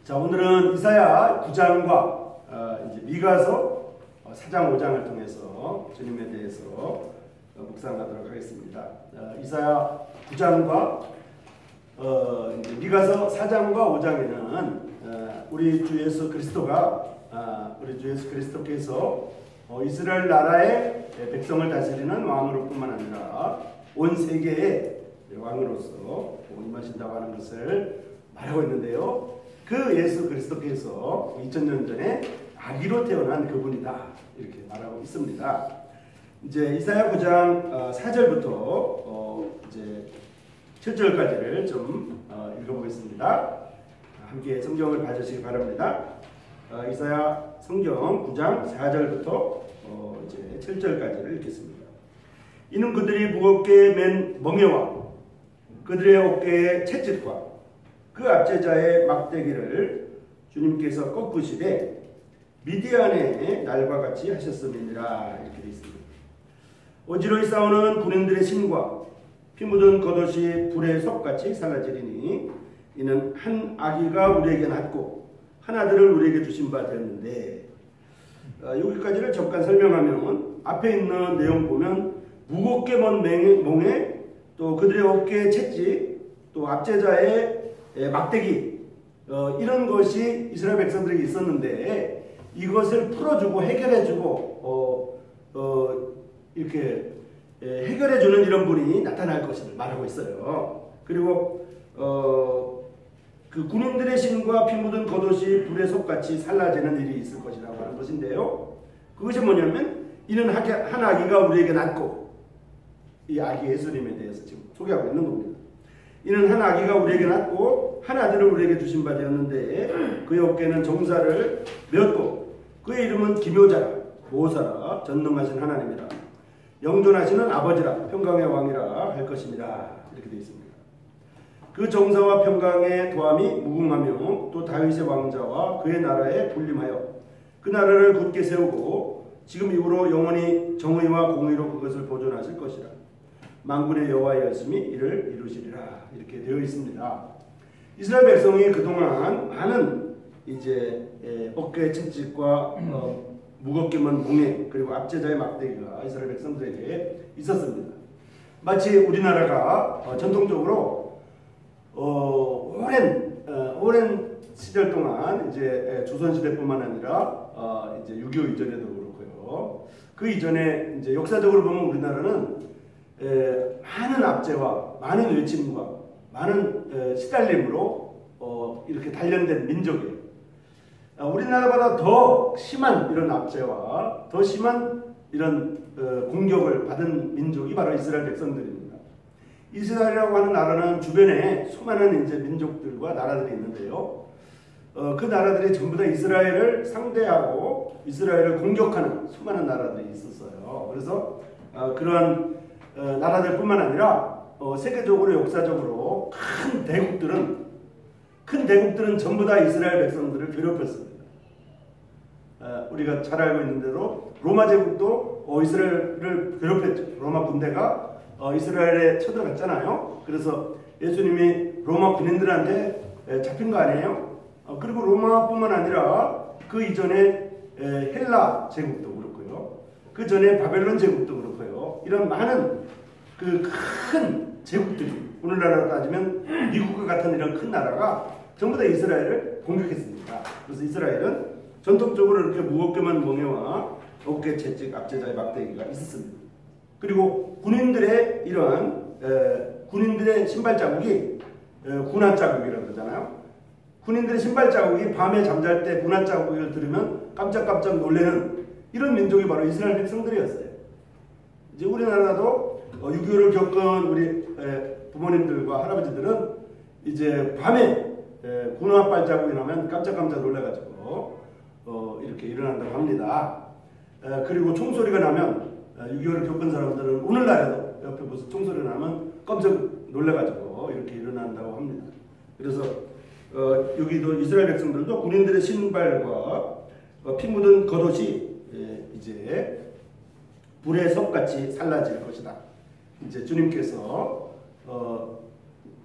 자, 오늘은 이사야 9장과 이제 미가서 4장 5장을 통해서 주님에 대해서 묵상하도록 하겠습니다. 이사야 9장과 이제 미가서 4장과 5장에는 우리 주 예수 그리스도께서 이스라엘 나라의 백성을 다스리는 왕으로뿐만 아니라 온 세계의 왕으로서 임하신다고 하는 것을 말하고 있는데요. 그 예수 그리스도께서 2000년 전에 아기로 태어난 그분이다, 이렇게 말하고 있습니다. 이제 이사야 9장 4절부터 이제 7절까지를 좀 읽어보겠습니다. 함께 성경을 봐주시기 바랍니다. 이사야 성경 9장 4절부터 이제 7절까지를 읽겠습니다. 이는 그들이 무겁게 맨 멍에와 그들의 어깨에 채찍과 그 압제자의 막대기를 주님께서 꺾으시되 미디안의 날과 같이 하셨음이니라, 이렇게 되어 있습니다. 어지러이 싸우는 군인들의 신과 피 묻은 겉옷이 불의 섭같이 살라지리니 이는 한 아기가 우리에게 낳고 한 아들을 우리에게 주신 바 되었는데, 여기까지를 잠깐 설명하면 앞에 있는 내용 보면 무겁게 먼 멍에 또 그들의 어깨에 채찍 또 압제자의 막대기, 이런 것이 이스라엘 백성들에게 있었는데 이것을 풀어주고 해결해주고 이렇게 해결해주는 이런 분이 나타날 것을 말하고 있어요. 그리고 그 군인들의 신과 피 묻은 겉옷이 불의 섭같이 살라지는 일이 있을 것이라고 하는 것인데요. 그것이 뭐냐면 이는 한 아기가 우리에게 낳고, 이 아기 예수님에 대해서 지금 소개하고 있는 겁니다. 이는 한 아기가 우리에게 낳고 한 아들을 우리에게 주신 바 되었는데 그의 어깨는 정사를 메었고 그의 이름은 기묘자라, 모사라, 전능하신 하나님이라, 영존하시는 아버지라, 평강의 왕이라 할 것입니다. 이렇게 되어 있습니다. 그 정사와 평강의 도함이 무궁하며 또 다윗의 왕자와 그의 나라에 군림하여 그 나라를 굳게 세우고 지금 이후로 영원히 정의와 공의로 그것을 보존하실 것이라. 만군의 여호와의 말씀이 이를 이루시리라, 이렇게 되어 있습니다. 이스라엘 백성이 그동안 많은 이제 어깨 채찍과 무겁게 먼 멍에 그리고 압제자의 막대기가 이스라엘 백성들에게 있었습니다. 마치 우리나라가 전통적으로 오랜 시절 동안 이제 조선시대뿐만 아니라 이제 6.25 이전에도 그렇고요. 그 이전에 이제 역사적으로 보면 우리나라는 많은 압제와 많은 외침과 많은 시달림으로 이렇게 단련된 민족이에요. 우리나라보다 더 심한 이런 압제와 더 심한 이런 공격을 받은 민족이 바로 이스라엘 백성들입니다. 이스라엘이라고 하는 나라는 주변에 수많은 이제 민족들과 나라들이 있는데요. 그 나라들이 전부 다 이스라엘을 상대하고 이스라엘을 공격하는 수많은 나라들이 있었어요. 그래서 그러한 나라들뿐만 아니라 세계적으로 역사적으로 큰 대국들은 전부 다 이스라엘 백성들을 괴롭혔습니다. 우리가 잘 알고 있는 대로 로마 제국도 이스라엘을 괴롭혔죠. 로마 군대가 이스라엘에 쳐들어갔잖아요. 그래서 예수님이 로마 군인들한테 잡힌 거 아니에요? 그리고 로마뿐만 아니라 그 이전에 헬라 제국도 그렇고요. 그 전에 바벨론 제국도 그렇고요. 이런 많은 그 큰 제국들이, 오늘날로 따지면 미국과 같은 이런 큰 나라가 전부 다 이스라엘을 공격했습니다. 그래서 이스라엘은 전통적으로 이렇게 무겁게만 멍에와 어깨 채찍 압제자의 막대기가 있었습니다. 그리고 군인들의 이러한 군인들의 신발 자국이 군화 자국이라고 그러잖아요. 군인들의 신발 자국이 밤에 잠잘 때 군화 자국을 들으면 깜짝깜짝 놀라는 이런 민족이 바로 이스라엘 백성들이었어요. 이제 우리나라도 6.25를 겪은 우리 부모님들과 할아버지들은 이제 밤에 군화 발자국이 나면 깜짝깜짝 놀라가지고 이렇게 일어난다고 합니다. 그리고 총소리가 나면 6.25를 겪은 사람들은 오늘날에도 옆에 무슨 총소리가 나면 깜짝 놀라가지고 이렇게 일어난다고 합니다. 그래서 여기도 이스라엘 백성들도 군인들의 신발과 피 묻은 겉옷이 이제 불의 섭같이 살라질 것이다. 이제 주님께서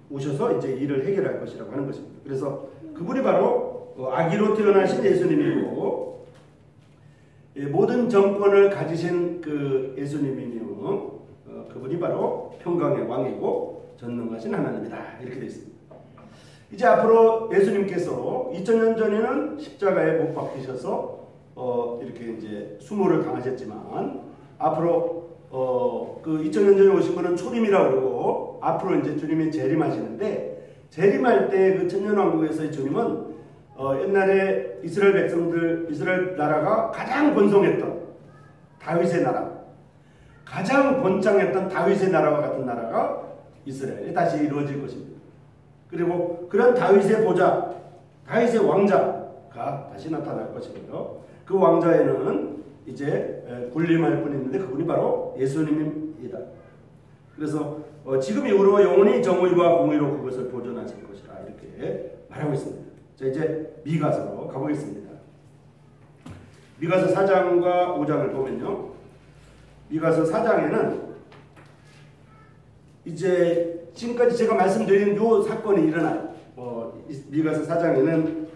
오셔서 이제 일을 해결할 것이라고 하는 것입니다. 그래서 그분이 바로 아기로 태어나신 예수님이고 모든 정권을 가지신 그 예수님이며 그분이 바로 평강의 왕이고 전능하신 하나님이다. 이렇게 되어 있습니다. 이제 앞으로 예수님께서 2000년 전에는 십자가에 못 박히셔서 이렇게 이제 수모를 당하셨지만 앞으로 그 2000년 전에 오신 분은 초림이라고 그러고 앞으로 이제 주님이 재림하시는데 재림할 때 그 천년왕국에서의 주님은 옛날에 이스라엘 백성들 이스라엘 나라가 가장 번성했던 다윗의 나라 가장 번창했던 다윗의 나라와 같은 나라가 이스라엘에 다시 이루어질 것입니다. 그리고 그런 다윗의 보좌 다윗의 왕자가 다시 나타날 것이고요. 그 왕자에는 이제 군림할 분이 있는데 그분이 바로 예수님입니다. 그래서 지금 이후로 영원히 정의와 공의로 그것을 보존하실 것이라 이렇게 말하고 있습니다. 자, 이제 미가서로 가보겠습니다. 미가서 4장과 5장을 보면요. 미가서 4장에는 이제 지금까지 제가 말씀드린 요 사건이 일어나요. 미가서 4장에는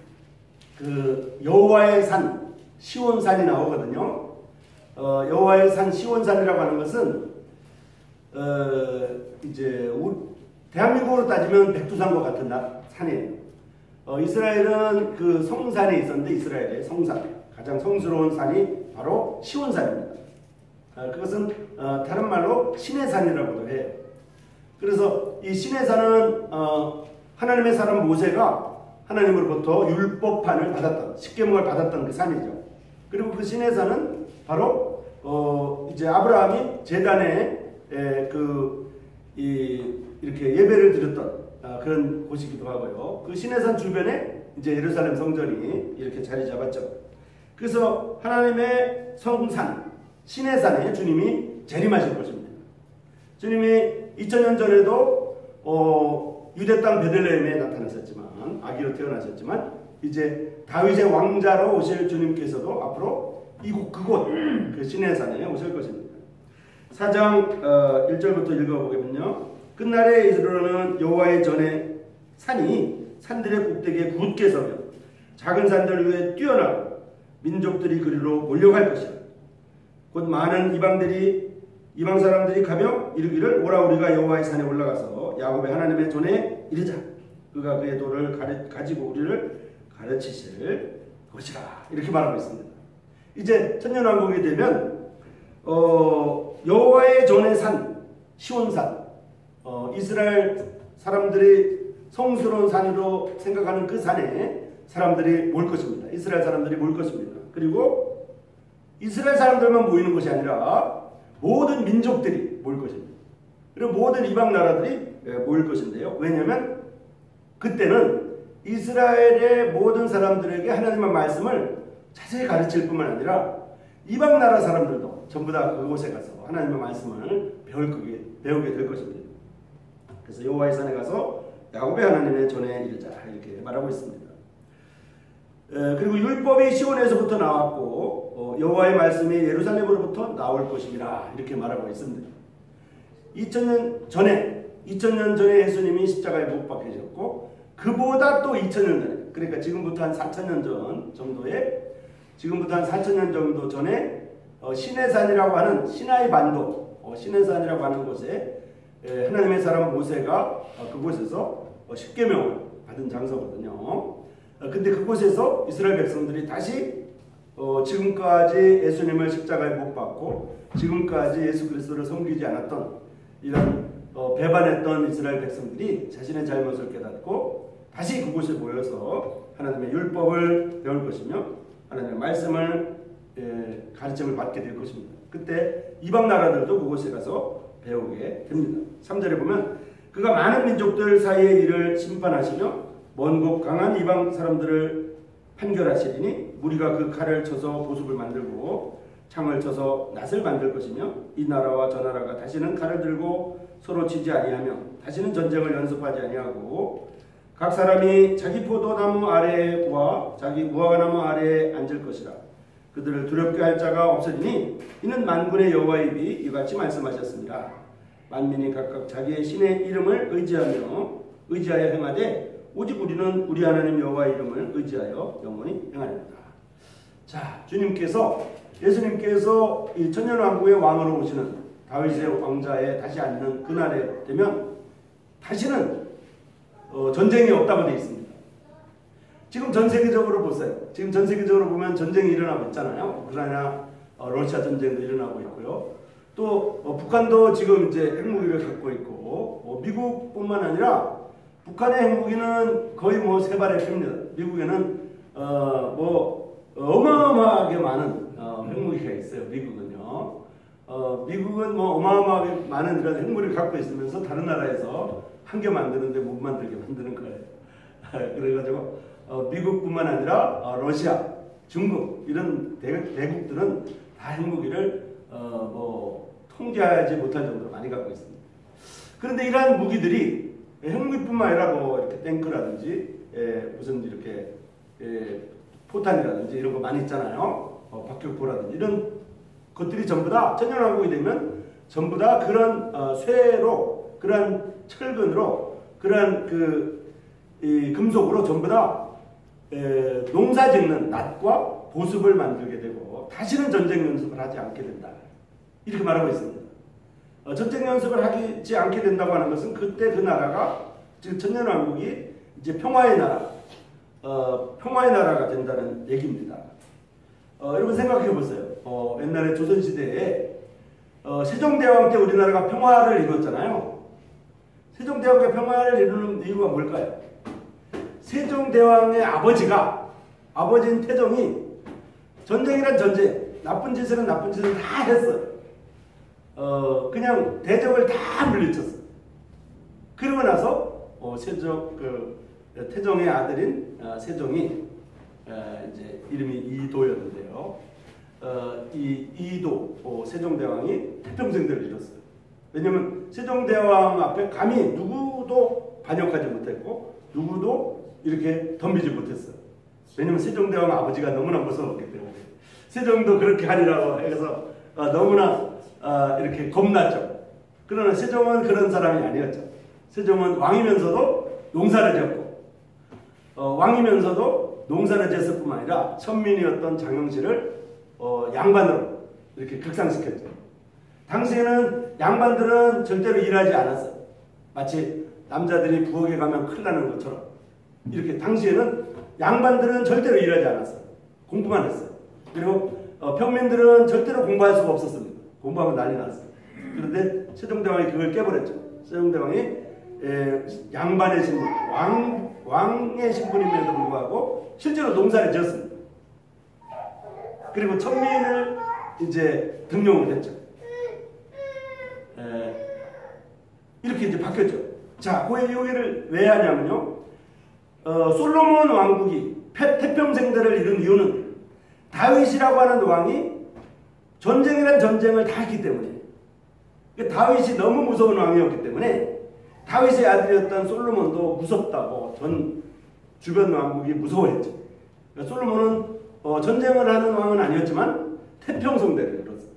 그 여호와의 산 시온산이 나오거든요. 여호와의 산 시온산이라고 하는 것은 이제 대한민국으로 따지면 백두산과 같은 산이에요. 이스라엘은 그 성산이 있었는데 이스라엘의 성산 가장 성스러운 산이 바로 시온산입니다. 그것은 다른 말로 신의 산이라고도 해요. 그래서 이 신의 산은 하나님의 사람 모세가 하나님으로부터 율법판을 받았던 십계명을 받았던 그 산이죠. 그리고 그 신의 산은 바로 이제 아브라함이 제단에 이렇게 예배를 드렸던 그런 곳이기도 하고요. 그 신의 산 주변에 이제 예루살렘 성전이 이렇게 자리 잡았죠. 그래서 하나님의 성산 신의 산에 주님이 재림하실 것입니다. 주님이 2000년 전에도 유대 땅 베들레헴에 나타나셨지만 아기로 태어나셨지만 이제 다윗의 왕자로 오실 주님께서도 앞으로 그곳 그 신의 산에 오실 것입니다. 4장 1절부터 읽어보면요. 끝날에 이르러는 여호와의 전에 산이 산들의 꼭대기에 굳게 서며 작은 산들 위에 뛰어나고 민족들이 그리로 몰려갈 것이라. 곧 많은 이방 사람들이 가며 이르기를 오라 우리가 여호와의 산에 올라가서 야곱의 하나님의 전에 이르자. 그가 그의 도를 가지고 우리를 가르치실 것이라. 이렇게 말하고 있습니다. 이제 천년왕국이 되면 여호와의 전의 산 시온산 이스라엘 사람들이 성스러운 산으로 생각하는 그 산에 사람들이 모일 것입니다. 이스라엘 사람들이 모일 것입니다. 그리고 이스라엘 사람들만 모이는 것이 아니라 모든 민족들이 모일 것입니다. 그리고 모든 이방 나라들이 모일 것인데요. 왜냐하면 그때는 이스라엘의 모든 사람들에게 하나님의 말씀을 자세히 가르칠 뿐만 아니라 이방 나라 사람들도 전부 다 그곳에 가서 하나님의 말씀을 배우게 될 것입니다. 그래서 여호와의 산에 가서 야곱의 하나님의 전에 이르자 이렇게 말하고 있습니다. 그리고 율법이 시온에서부터 나왔고 여호와의 말씀이 예루살렘으로부터 나올 것이라 이렇게 말하고 있습니다. 2000년 전에 예수님이 십자가에 못 박히셨고 그보다 또 2000년 전에 그러니까 지금부터 한 4000년 전 정도에 지금부터 한 4000년 정도 전에 시내산이라고 하는 시나이 반도 시내산이라고 하는 곳에 하나님의 사람 모세가 그곳에서 십계명을 받은 장소거든요. 근데 그곳에서 이스라엘 백성들이 다시 지금까지 예수님을 십자가에 못 박고 지금까지 예수 그리스도를 섬기지 않았던 이런 배반했던 이스라엘 백성들이 자신의 잘못을 깨닫고 다시 그곳에 모여서 하나님의 율법을 배울 것이며 하나님의 말씀을 가르침을 받게 될 것입니다. 그때 이방 나라들도 그곳에 가서 배우게 됩니다. 3절에 보면 그가 많은 민족들 사이의 일을 심판하시며 먼 곳 강한 이방 사람들을 판결하시리니 무리가 그 칼을 쳐서 보습을 만들고 창을 쳐서 낫을 만들 것이며 이 나라와 저 나라가 다시는 칼을 들고 서로 치지 아니하며 다시는 전쟁을 연습하지 아니하고 각 사람이 자기 포도나무 아래와 자기 무화과나무 아래에 앉을 것이라. 그들을 두렵게 할 자가 없으리니 이는 만군의 여호와의 입이 이같이 말씀하셨습니다. 만민이 각각 자기의 신의 이름을 의지하여 행하되 오직 우리는 우리 하나님 여호와의 이름을 의지하여 영원히 행하리로다. 자, 예수님께서 이 천년왕국의 왕으로 오시는 다윗의 왕자에 다시 앉는 그날에 되면 다시는 전쟁이 없다고 되어 있습니다. 지금 전 세계적으로 보세요. 지금 전 세계적으로 보면 전쟁이 일어나고 있잖아요. 우크라이나, 러시아 전쟁도 일어나고 있고요. 또 북한도 지금 이제 핵무기를 갖고 있고, 미국뿐만 아니라 북한의 핵무기는 거의 뭐 세 발의 핍니다. 미국에는 어마어마하게 많은 핵무기가 있어요. 미국은요. 미국은 뭐 어마어마하게 많은 이런 핵무기를 갖고 있으면서 다른 나라에서 한 개 만드는데 못 만들게 만드는 거예요. 그래가지고 미국뿐만 아니라 러시아, 중국 이런 대국들은 다 핵무기를 통제하지 못할 정도로 많이 갖고 있습니다. 그런데 이러한 무기들이 핵무기뿐만 아니라 뭐 이렇게 탱크라든지 무슨 이렇게 포탄이라든지 이런 거 많이 있잖아요. 박격포라든지 이런 것들이 전부 다 천년왕국이 되면 전부 다 그런 쇠로, 그런 철근으로, 그런 이 금속으로 전부 다 농사짓는 낫과 보습을 만들게 되고 다시는 전쟁 연습을 하지 않게 된다. 이렇게 말하고 있습니다. 전쟁 연습을 하지 않게 된다고 하는 것은 그때 그 나라가 지금 천년왕국이 이제 평화의 나라가 된다는 얘기입니다. 여러분 생각해 보세요. 옛날에 조선시대에 세종대왕 때 우리나라가 평화를 이뤘잖아요. 세종대왕의 평화를 이루는 이유가 뭘까요? 세종대왕의 아버지인 태종이 전쟁이란 전쟁, 나쁜 짓은 다 했어요. 그냥 대적을 다 물리쳤어요. 그러고 나서 태종의 아들인 세종이 이제 이름이 이도였는데요. 이도 세종대왕이 태평생대를 이뤘어요. 왜냐하면 세종대왕 앞에 감히 누구도 반역하지 못했고 누구도 이렇게 덤비지 못했어요. 왜냐하면 세종대왕 아버지가 너무나 무서웠기 때문에 세종도 그렇게 하리라고 해서 너무나 이렇게 겁났죠. 그러나 세종은 그런 사람이 아니었죠. 세종은 왕이면서도 농사를 지었고 왕이면서도 농사를 지었을 뿐만 아니라 천민이었던 장영실을 양반으로 이렇게 극상시켰죠. 당시에는 양반들은 절대로 일하지 않았어요. 마치 남자들이 부엌에 가면 큰일 나는 것처럼 이렇게 당시에는 양반들은 절대로 일하지 않았어요. 공부만 했어요. 그리고 평민들은 절대로 공부할 수가 없었습니다. 공부하면 난리 났어요. 그런데 세종대왕이 그걸 깨버렸죠. 세종대왕이 양반의 신분, 왕의 신분임에도 불구하고 실제로 농사를 지었습니다. 그리고 천민을 이제 등용을 했죠. 이렇게 이제 바뀌었죠. 자, 그 얘기를 왜 하냐면요. 솔로몬 왕국이 태평생대를 이룬 이유는 다윗이라고 하는 왕이 전쟁이란 전쟁을 다 했기 때문에, 다윗이 너무 무서운 왕이었기 때문에 다윗의 아들이었던 솔로몬도 무섭다고 전 주변 왕국이 무서워했죠. 그러니까 솔로몬은 전쟁을 하는 왕은 아니었지만 태평성대를 이뤘어요.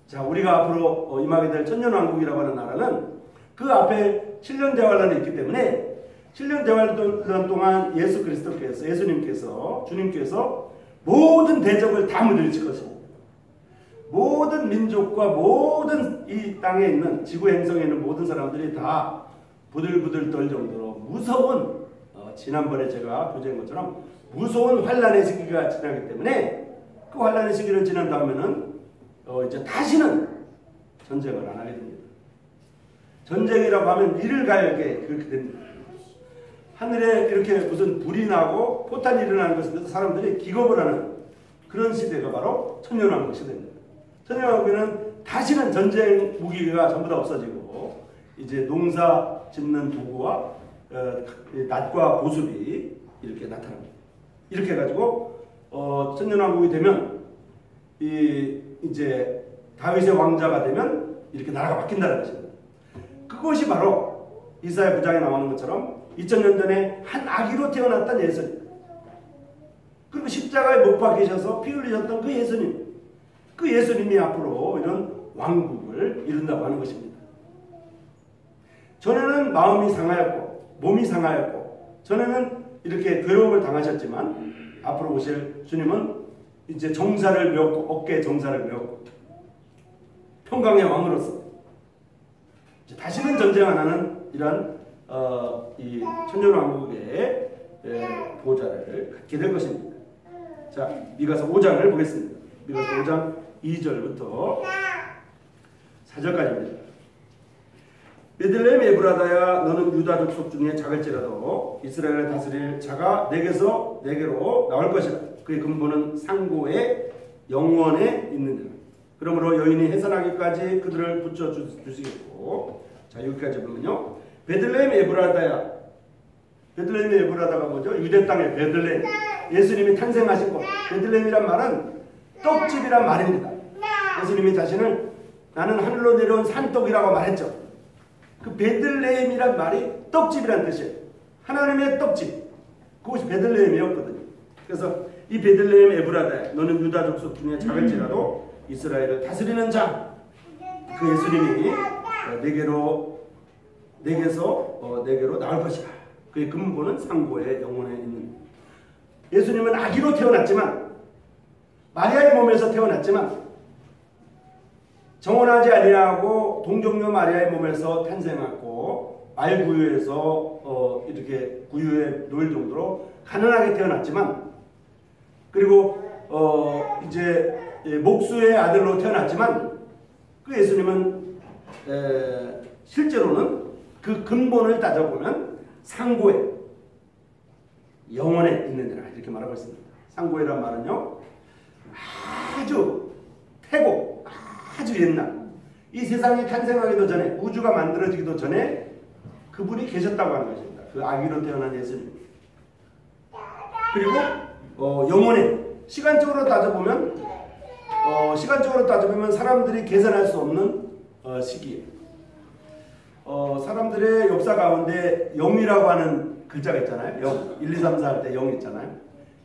자, 우리가 앞으로 임하게 될 천년왕국이라고 하는 나라는 그 앞에 7년 대환란이 있기 때문에 7년 대환란 동안 예수님께서 주님께서 모든 대적을 다 물리칠 것입니다. 모든 민족과 모든 이 땅에 있는 지구 행성에 있는 모든 사람들이 다 부들부들 떨 정도로 무서운 지난번에 제가 교제한 것처럼 무서운 환란의 시기가 지나기 때문에 그 환란의 시기를 지난 다음에는 이제 다시는 전쟁을 안 하게 됩니다. 전쟁이라고 하면 이를 갈게 그렇게 됩니다. 하늘에 이렇게 무슨 불이 나고 포탄이 일어나는 것에 대해서 사람들이 기겁을 하는 그런 시대가 바로 천년왕국 시대입니다. 천년왕국에는 다시는 전쟁 무기가 전부 다 없어지고 이제 농사 짓는 도구와 낫과 보습이 이렇게 나타납니다. 이렇게 해가지고 천년왕국이 되면 이제 다윗의 왕자가 되면 이렇게 나라가 바뀐다는 것입니다. 그것이 바로 이사야 9장에 나오는 것처럼 2000년 전에 한 아기로 태어났던 예수님, 그리고 십자가에 못 박히셔서 피 흘리셨던 그 예수님, 그 예수님이 앞으로 이런 왕국을 이룬다고 하는 것입니다. 전에는 마음이 상하였고 몸이 상하였고 전에는 이렇게 괴로움을 당하셨지만 앞으로 오실 주님은 이제 정사를 메웠고 어깨에 정사를 메웠고 평강의 왕으로서 이제 다시는 전쟁 안 하는 이러한 이 천년왕국의 보좌를 갖게 될 것입니다. 자, 미가서 5장을 보겠습니다. 미가서 5장 2절부터 4절까지입니다. 베들레헴 에브라다야, 너는 유다 족속 중에 작을지라도 이스라엘을 다스릴 자가 내게로 나올 것이라. 그의 근본은 상고의 영원에 있느니라. 그러므로 여인이 해산하기까지 그들을 붙여 주시겠고. 자, 여기까지 보면요, 베들레헴 에브라다야. 베들레헴 에브라다가 뭐죠? 유대 땅의 베들레헴, 예수님이 탄생하신 곳. 베들레헴이란 말은 떡집이란 말입니다. 예수님이 자신을 나는 하늘로 내려온 산떡이라고 말했죠. 그 베들레헴이란 말이 떡집이란 뜻이에요. 하나님의 떡집. 그것이 베들레헴이었거든요. 그래서 이 베들레헴 에브라다, 너는 유다 족속 중에 작을지라도 이스라엘을 다스리는 자, 그 예수님이 내게로 나올 것이다. 그의 근본은 상고의 영혼에 있는. 예수님은 아기로 태어났지만, 마리아의 몸에서 태어났지만 정혼하지 아니하고 동정녀 마리아의 몸에서 탄생했고 말구유에서 이렇게 구유에 놓일 정도로 가난하게 태어났지만, 그리고 이제 목수의 아들로 태어났지만, 그 예수님은 실제로는 그 근본을 따져보면 상고의 영혼에 있느니라 이렇게 말하고 있습니다. 상고의란 말은요, 아주 태고, 아주 옛날, 이 세상이 탄생하기도 전에, 우주가 만들어지기도 전에 그분이 계셨다고 하는 것입니다. 그 아기로 태어난 예수님. 그리고 영혼에, 시간적으로 따져보면 사람들이 계산할 수 없는 시기에, 사람들의 역사 가운데 0이라고 하는 글자가 있잖아요. 0, 1, 2, 3, 4 할 때 0 있잖아요.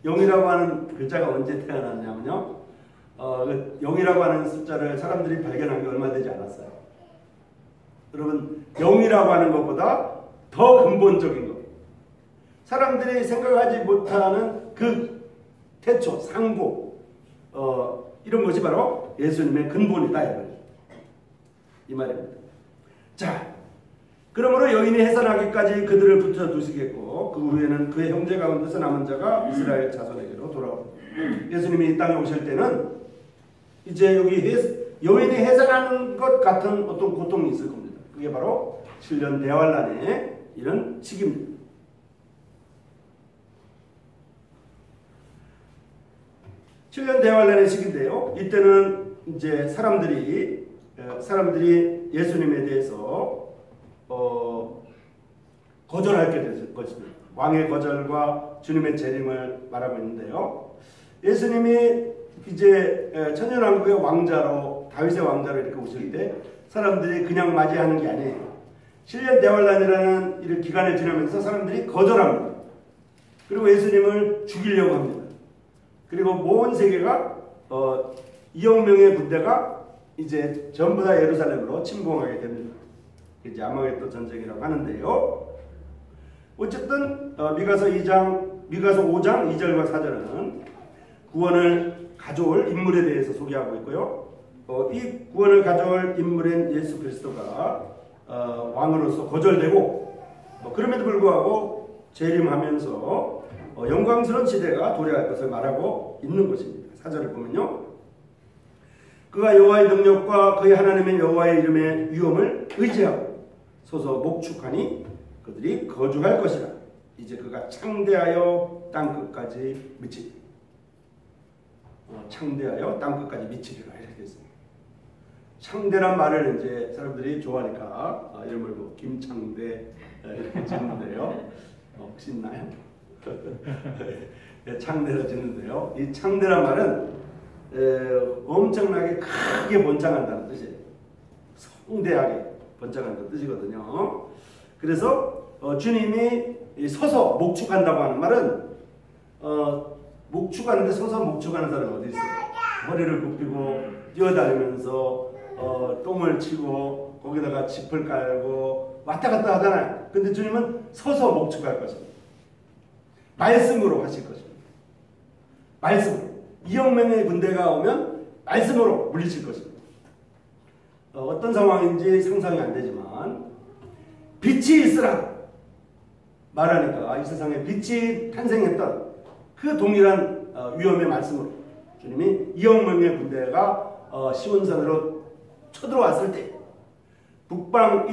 0이라고 하는 글자가 언제 태어났냐면요, 0이라고 하는 숫자를 사람들이 발견한 게 얼마 되지 않았어요. 여러분, 0이라고 하는 것보다 더 근본적인 것, 사람들이 생각하지 못하는 그 태초, 상고, 이런 것이 바로 예수님의 근본이다, 이 말입니다. 자, 그러므로 여인이 해산하기까지 그들을 붙여두시겠고 그 후에는 그의 형제 가운데서 남은 자가 이스라엘 자손에게로 돌아옵니다. 예수님이 이 땅에 오실 때는 이제 여기 여인이 해산하는 것 같은 어떤 고통이 있을 겁니다. 그게 바로 7년 대환란의 이런 시기입니다. 7년 대환란의 시기인데요, 이때는 이제 사람들이 예수님에 대해서 거절하게 될 것입니다. 왕의 거절과 주님의 재림을 말하고 있는데요, 예수님이 이제 천년왕국의 왕자로, 다윗의 왕자로 이렇게 오실 때 사람들이 그냥 맞이하는 게 아니에요. 7년 대환란이라는 이런 기간을 지나면서 사람들이 거절합니다. 그리고 예수님을 죽이려고 합니다. 그리고 온 세계가 2억 명의 군대가 이제 전부 다 예루살렘으로 침공하게 됩니다. 이제 아마겟돈 전쟁이라고 하는데요, 어쨌든 미가서 5장 2절과 4절은 구원을 가져올 인물에 대해서 소개하고 있고요. 이 구원을 가져올 인물인 예수 그리스도가 왕으로서 거절되고, 그럼에도 불구하고 재림하면서 영광스러운 시대가 도래할 것을 말하고 있는 것입니다. 4절을 보면요, 그가 여호와의 능력과 그의 하나님의 여호와의 이름의 위엄을 의지하고 서서 목축하니 그들이 거주할 것이라. 이제 그가 창대하여 땅끝까지 미치리라. 창대하여 땅끝까지 미치리라 이렇게 됐습니다. 창대란 말을 이제 사람들이 좋아하니까 이름을 뭐 김창대 이렇게 짓는데요. 혹시 있나요? 창대라 짓는데요. 이 창대란 말은 엄청나게 크게 번창한다는 뜻이에요. 성대하게 번창한다는 뜻이거든요. 그래서 주님이 서서 목축한다고 하는 말은, 목축하는데 서서 목축하는 사람이 어디 있어요? 허리를 굽히고 뛰어다니면서 똥을 치고 거기다가 짚을 깔고 왔다 갔다 하잖아요. 근데 주님은 서서 목축할 것입니다. 말씀으로 하실 것입니다. 말씀으로. 이영명의 군대가 오면 말씀으로 물리칠 것입니다. 어떤 상황인지 상상이 안 되지만 빛이 있으라 말하니까 이 세상에 빛이 탄생했던 그 동일한 위험의 말씀으로 주님이 이영명의 군대가 시온산으로 쳐들어왔을 때 북방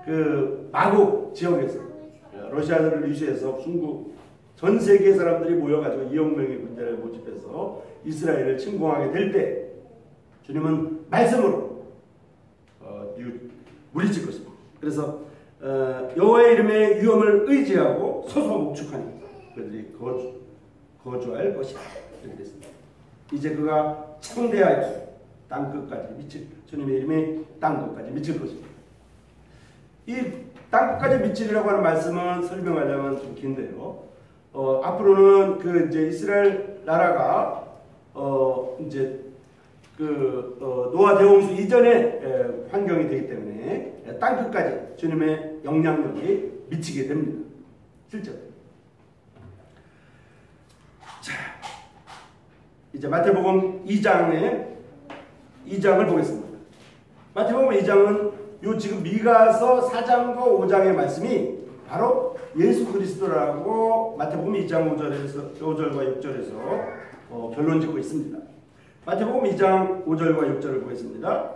그 마국 지역에서 러시아를 유시해서 중국 전 세계 사람들이 모여가지고 이영명의 군대를 모집해서 이스라엘을 침공하게 될 때 주님은 말씀으로 물리칠 것입니다. 그래서 여호와의 이름의 위엄을 의지하고 서서 목축하니 그들이 거주할 것이다. 이렇게 됐습니다. 이제 그가 창대하여 땅끝까지 미칠 주님의 이름이 땅끝까지 미칠 것입니다. 이 땅끝까지 미치리라고 하는 말씀은 설명하려면 좀 긴데요. 앞으로는 그 이제 이스라엘 나라가 이제 그 노아 대홍수 이전의 환경이 되기 때문에 땅끝까지 주님의 영향력이 미치게 됩니다. 실제로. 자, 이제 마태복음 2장을 보겠습니다. 마태복음 2장은 요 지금 미가서 4장과 5장의 말씀이 바로 예수 그리스도라고 마태복음 2장 5절과 6절에서 결론 짓고 있습니다. 마태복음 2장 5절과 6절을 보겠습니다.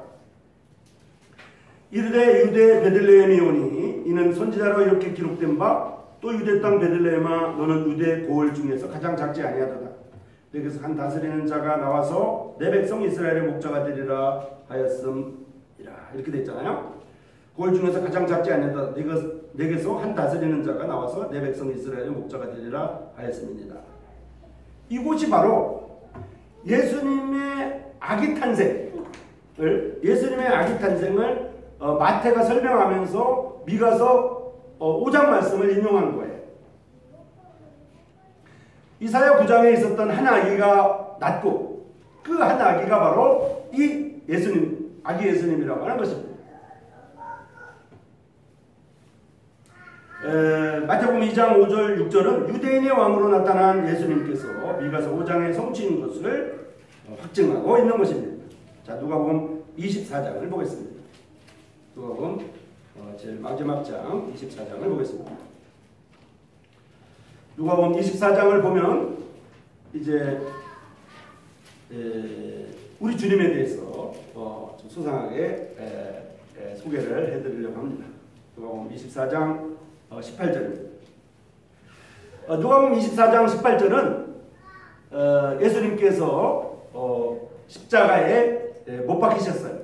이르되 유대 베들레헴이 오니 이는 선지자로 이렇게 기록된 바 또 유대 땅 베들레헴아 너는 유대 고을 중에서 가장 작지 아니하도다. 내게서 한 다스리는 자가 나와서 내 백성 이스라엘의 목자가 되리라 하였음이라. 이렇게 돼 있잖아요. 고을 중에서 가장 작지 아니하도다. 내게서 한 다스리는 자가 나와서 내 백성 이스라엘의 목자가 되리라 하였음입니다. 이곳이 바로 예수님의 아기 탄생을 마태가 설명하면서 미가서 5장 말씀을 인용한 거예요. 이사야 9장에 있었던 한 아기가 낳고 그 한 아기가 바로 이 예수님, 아기 예수님이라고 하는 것입니다. 마태복음 2장 5절 6절은 유대인의 왕으로 나타난 예수님께서 미가서 5장에 성취인 것을 확증하고 있는 것입니다. 자, 누가복음 24장을 보겠습니다. 누가복음 제일 마지막 장 24장을 보겠습니다. 누가복음 24장을 보면 이제 우리 주님에 대해서 좀 소상하게 소개를 해드리려고 합니다. 누가복음 24장 18절입니다. 누가복음 24장 18절은 예수님께서 십자가에 못 박히셨어요.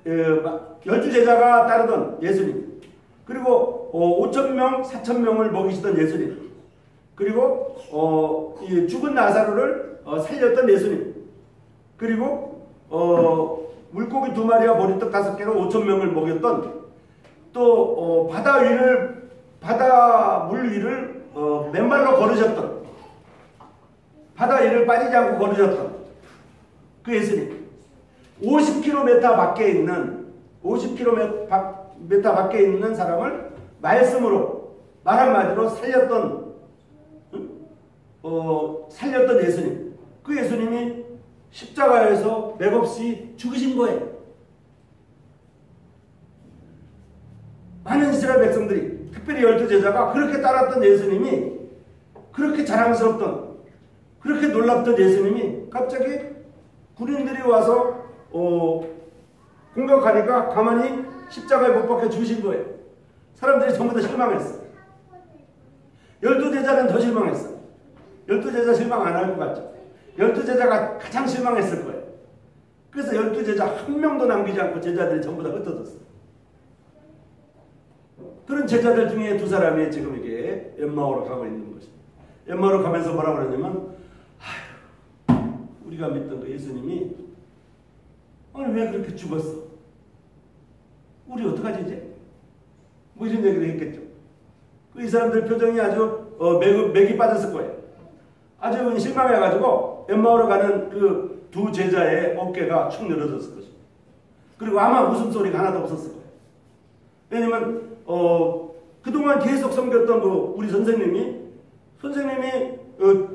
12제자가 따르던 예수님, 그리고 5,000명, 4,000명을 먹이시던 예수님, 그리고 죽은 나사로를 살렸던 예수님, 그리고 물고기 2마리와 보리떡 5개로 5,000명을 먹였던, 또 바다 물 위를 맨발로 걸으셨던, 바다 위를 빠지지 않고 걸으셨던 그 예수님, 50km 밖에 있는 사람을 말씀으로 말 한마디로 살렸던 예수님, 그 예수님이 십자가에서 맥없이 죽으신 거예요. 많은 이스라엘 백성들이, 특별히 12제자가 그렇게 따랐던 예수님이, 그렇게 자랑스럽던, 그렇게 놀랍던 예수님이 갑자기 군인들이 와서 공격하니까 가만히 십자가에 못 박혀 죽으신 거예요. 사람들이 전부 다 실망했어요. 12제자는 더 실망했어요. 12제자 실망 안 할 것 같죠? 12제자가 가장 실망했을 거예요. 그래서 12제자 한 명도 남기지 않고 제자들이 전부 다 흩어졌어요. 그런 제자들 중에 2사람이 지금 이게 엠마오로 가고 있는 것입니다. 엠마오로 가면서 뭐라고 그러냐면, 우리가 믿던 그 예수님이 오늘 왜 그렇게 죽었어? 우리 어떡하지 이제? 뭐 이런 얘기를 했겠죠. 이 사람들 표정이 아주 맥이 빠졌을 거예요. 아주 실망해가지고 엠마오로 가는 그 2 제자의 어깨가 축 늘어졌을 것입니다. 그리고 아마 웃음소리가 하나도 없었을 거예요. 왜냐면 그동안 계속 섬겼던 우리 선생님이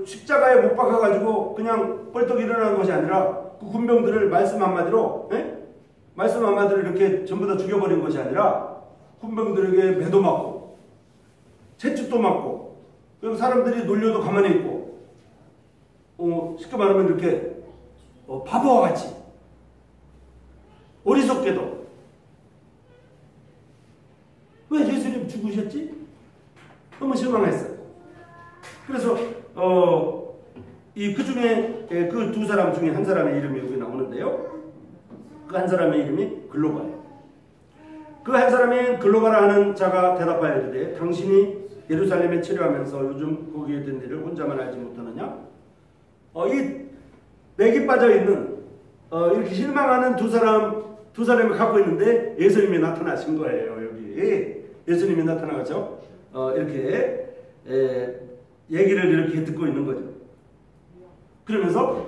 십자가에 못 박아가지고 그냥 벌떡 일어나는 것이 아니라 그 군병들을 말씀 한마디로 이렇게 전부 다 죽여버린 것이 아니라 군병들에게 매도 맞고 채찍도 맞고 그리고 사람들이 놀려도 가만히 있고 쉽게 말하면 이렇게 바보와 같이 어리석게도 왜 예수님 죽으셨지? 너무 실망했어요. 그래서 그 중에 그 두 사람 중에 한 사람의 이름이 여기 나오는데요. 그 한 사람의 이름이 글로바예요. 그 한 사람이 글로바라 하는 자가 대답하여 이르되 당신이 예루살렘에 체류하면서 요즘 거기에 된 일을 혼자만 알지 못하느냐? 이 맥이 빠져 있는 이렇게 실망하는 두 사람이 갖고 있는데 예수님이 나타나신 거예요. 여기 예수님이 나타나가죠. 이렇게 얘기를 이렇게 듣고 있는 거죠. 그러면서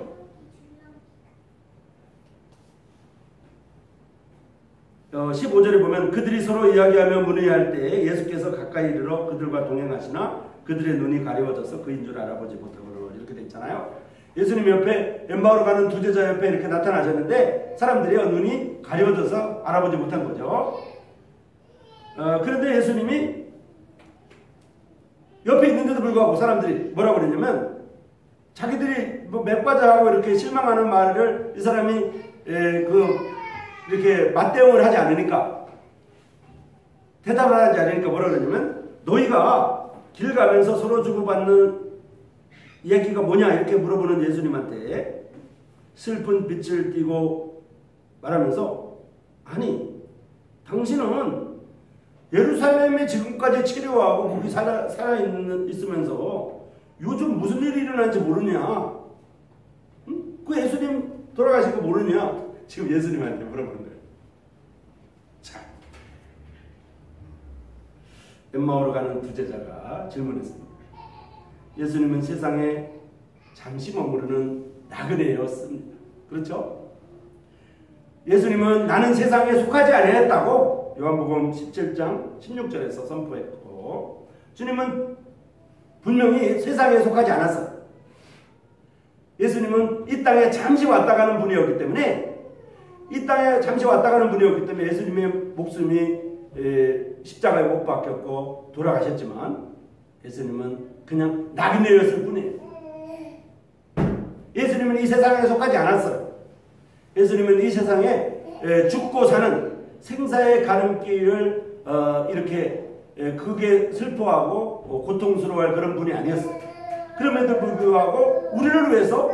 15절에 보면 그들이 서로 이야기하며 문의할 때 예수께서 가까이 이르러 그들과 동행하시나 그들의 눈이 가려워져서 그인 줄 알아보지 못하고 이렇게 돼 있잖아요. 예수님 옆에 엠마오로 가는 두 제자 옆에 이렇게 나타나셨는데 사람들이 눈이 가려워져서 알아보지 못한 거죠. 그런데 예수님이 옆에 있는데도 불구하고 사람들이 뭐라고 그랬냐면 자기들이 맥과자하고 이렇게 실망하는 말을 이 사람이 이렇게 맞대응을 하지 않으니까 대답을 하지 않으니까 뭐라 그러냐면 너희가 길 가면서 서로 주고받는 얘기가 뭐냐 이렇게 물어보는 예수님한테 슬픈 빛을 띠고 말하면서 아니 당신은 예루살렘에 지금까지 치료하고 거기 있으면서 요즘 무슨 일이 일어난지 모르냐? 응? 그 예수님 돌아가신 거 모르냐? 지금 예수님한테 물어보는 거예요. 자, 엠마오로 가는 두 제자가 질문했습니다. 예수님은 세상에 잠시 머무르는 나그네였습니다. 그렇죠? 예수님은 나는 세상에 속하지 아니했다고 요한복음 17장 16절에서 선포했고 주님은 분명히 예수님은 속하지 않았어요. 예수님은 이 땅에 잠시 왔다 가는 분이었기 때문에 예수님의 목숨이 십자가에 못 박혔고 돌아가셨지만 예수님은 그냥 나그네였을 뿐이에요. 예수님은 이 세상에 속하지 않았어요. 예수님은 이 세상에 죽고 사는 생사의 가름길을 이렇게 크게 슬퍼하고 고통스러워할 그런 분이 아니었어요. 그럼에도 불구하고 우리를 위해서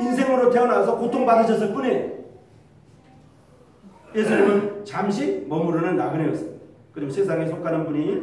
인생으로 태어나서 고통받으셨을 뿐이에요. 예수님은 잠시 머무르는 나그네였어요. 그리고 세상에 속하는 분이